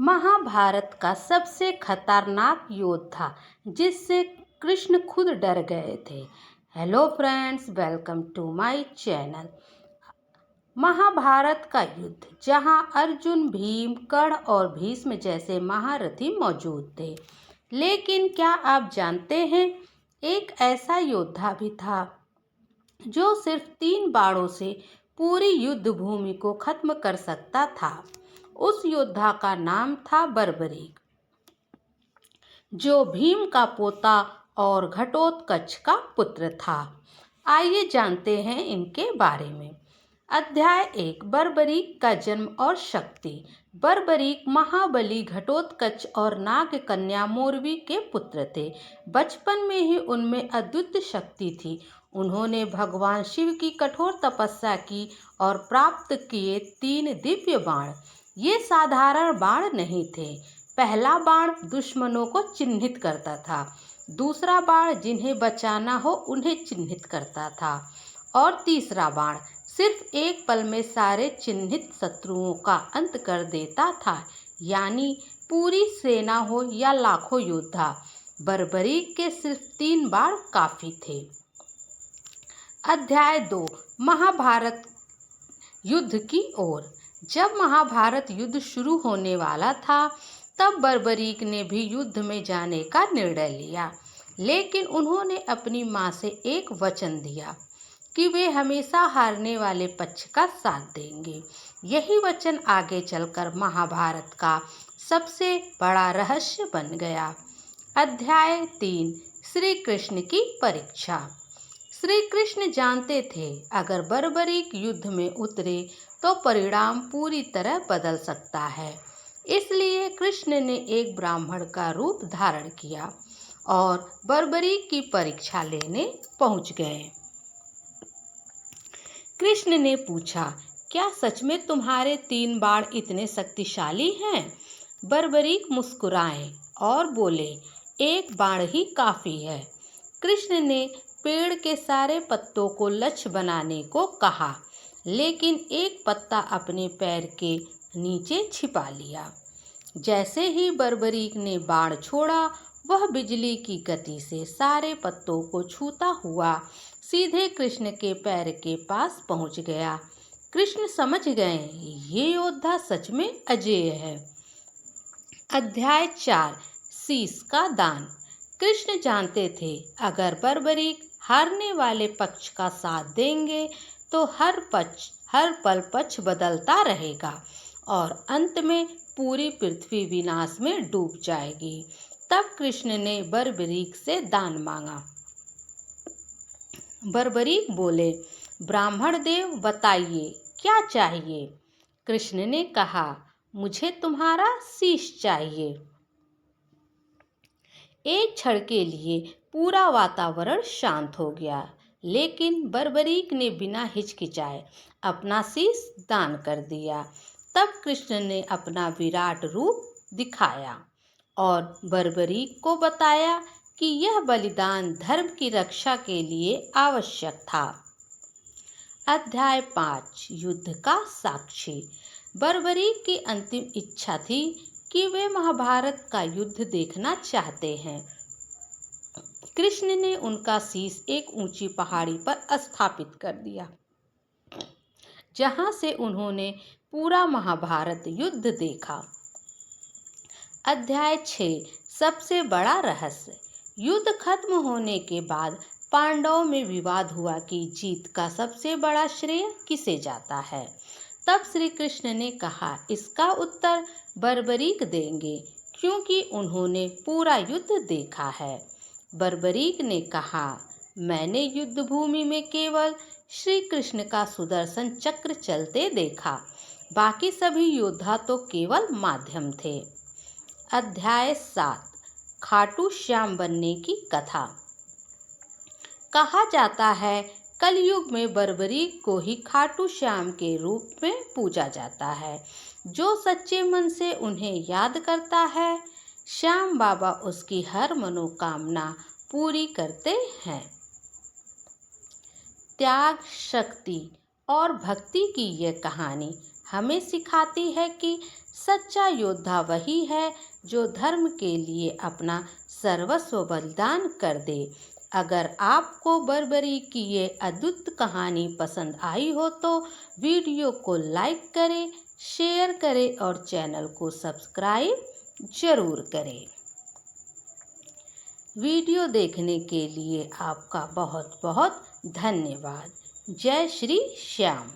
महाभारत का सबसे खतरनाक योद्धा जिससे कृष्ण खुद डर गए थे। Hello friends, welcome to my channel. Mahabharata का युद्ध, जहां अर्जुन, भीम, कर्ण और भीष्म जैसे महारथी मौजूद थे। लेकिन क्या आप जानते हैं, एक ऐसा योद्धा भी था जो सिर्फ 3 बाणों से पूरी युद्ध भूमि को खत्म कर सकता था। उस योद्धा का नाम था बर्बरीक, जो भीम का पोता और घटोत्कच का पुत्र था। आइए जानते हैं इनके बारे में। अध्याय 1, बर्बरीक का जन्म और शक्ति। बर्बरीक महाबली घटोत्कच और नाग कन्या मोरवी के पुत्र थे। बचपन में ही उनमें अद्भुत शक्ति थी। उन्होंने भगवान शिव की कठोर तपस्या की और प्राप्त किए 3 दिव्य बाण। ये साधारण बाण नहीं थे। पहला बाण दुश्मनों को चिन्हित करता था, दूसरा बाण जिन्हें बचाना हो उन्हें चिन्हित करता था, और तीसरा बाण सिर्फ एक पल में सारे चिन्हित शत्रुओं का अंत कर देता था, यानी पूरी सेना हो या लाखों योद्धा, बर्बरीक के सिर्फ 3 बाण काफी थे। अध्याय 2, महाभारत युद्ध की ओर। जब महाभारत युद्ध शुरू होने वाला था, तब बर्बरीक ने भी युद्ध में जाने का निर्णय लिया। लेकिन उन्होंने अपनी मां से एक वचन दिया कि वे हमेशा हारने वाले पक्ष का साथ देंगे। यही वचन आगे चलकर महाभारत का सबसे बड़ा रहस्य बन गया। अध्याय 3, श्री कृष्ण की परीक्षा। श्री कृष्ण जानते थे, अगर बर्बरीक युद्ध में उतरे तो परिणाम पूरी तरह बदल सकता है। इसलिए कृष्ण ने एक ब्राह्मण का रूप धारण किया और बर्बरीक की परीक्षा लेने पहुंच गए। कृष्ण ने पूछा, क्या सच में तुम्हारे 3 बाण इतने शक्तिशाली हैं? बर्बरीक मुस्कुराए और बोले, एक बाण ही काफी है। कृष्ण ने पेड़ के सारे पत्तों को लक्ष्य बनाने को कहा, लेकिन एक पत्ता अपने पैर के नीचे छिपा लिया। जैसे ही बर्बरीक ने बाण छोड़ा, वह बिजली की गति से सारे पत्तों को छूता हुआ सीधे कृष्ण के पैर के पास पहुंच गया। कृष्ण समझ गए, ये योद्धा सच में अजेय है। अध्याय 4, शीश का दान। कृष्ण जानते थे, अगर बर्बरीक हारने वाले पक्ष का साथ देंगे तो हर पल पक्ष बदलता रहेगा और अंत में पूरी पृथ्वी विनाश में डूब जाएगी। तब कृष्ण ने बर्बरीक से दान मांगा। बर्बरीक बोले, ब्राह्मण देव, बताइए क्या चाहिए? कृष्ण ने कहा, मुझे तुम्हारा शीश चाहिए। एक क्षण के लिए पूरा वातावरण शांत हो गया, लेकिन बर्बरीक ने बिना हिचकिचाए अपना शीश दान कर दिया। तब कृष्ण ने अपना विराट रूप दिखाया और बर्बरीक को बताया कि यह बलिदान धर्म की रक्षा के लिए आवश्यक था। अध्याय 5, युद्ध का साक्षी। बर्बरीक की अंतिम इच्छा थी कि वे महाभारत का युद्ध देखना चाहते हैं। कृष्ण ने उनका शीश एक ऊंची पहाड़ी पर स्थापित कर दिया, जहां से उन्होंने पूरा महाभारत युद्ध देखा। अध्याय 6, सबसे बड़ा रहस्य। युद्ध खत्म होने के बाद पांडवों में विवाद हुआ कि जीत का सबसे बड़ा श्रेय किसे जाता है। तब श्री कृष्ण ने कहा, इसका उत्तर बर्बरीक देंगे, क्योंकि उन्होंने पूरा युद्ध देखा है। बर्बरीक ने कहा, मैंने युद्ध भूमि में केवल श्री कृष्ण का सुदर्शन चक्र चलते देखा, बाकी सभी योद्धा तो केवल माध्यम थे। अध्याय 7, खाटू श्याम बनने की कथा। कहा जाता है, कलयुग में बर्बरीक को ही खाटू श्याम के रूप में पूजा जाता है। जो सच्चे मन से उन्हें याद करता है, श्याम बाबा उसकी हर मनोकामना पूरी करते हैं। त्याग, शक्ति और भक्ति की यह कहानी हमें सिखाती है कि सच्चा योद्धा वही है जो धर्म के लिए अपना सर्वस्व बलिदान कर दे। अगर आपको बर्बरी की ये अद्भुत कहानी पसंद आई हो तो वीडियो को लाइक करें, शेयर करें और चैनल को सब्सक्राइब जरूर करें। वीडियो देखने के लिए आपका बहुत बहुत धन्यवाद। जय श्री श्याम।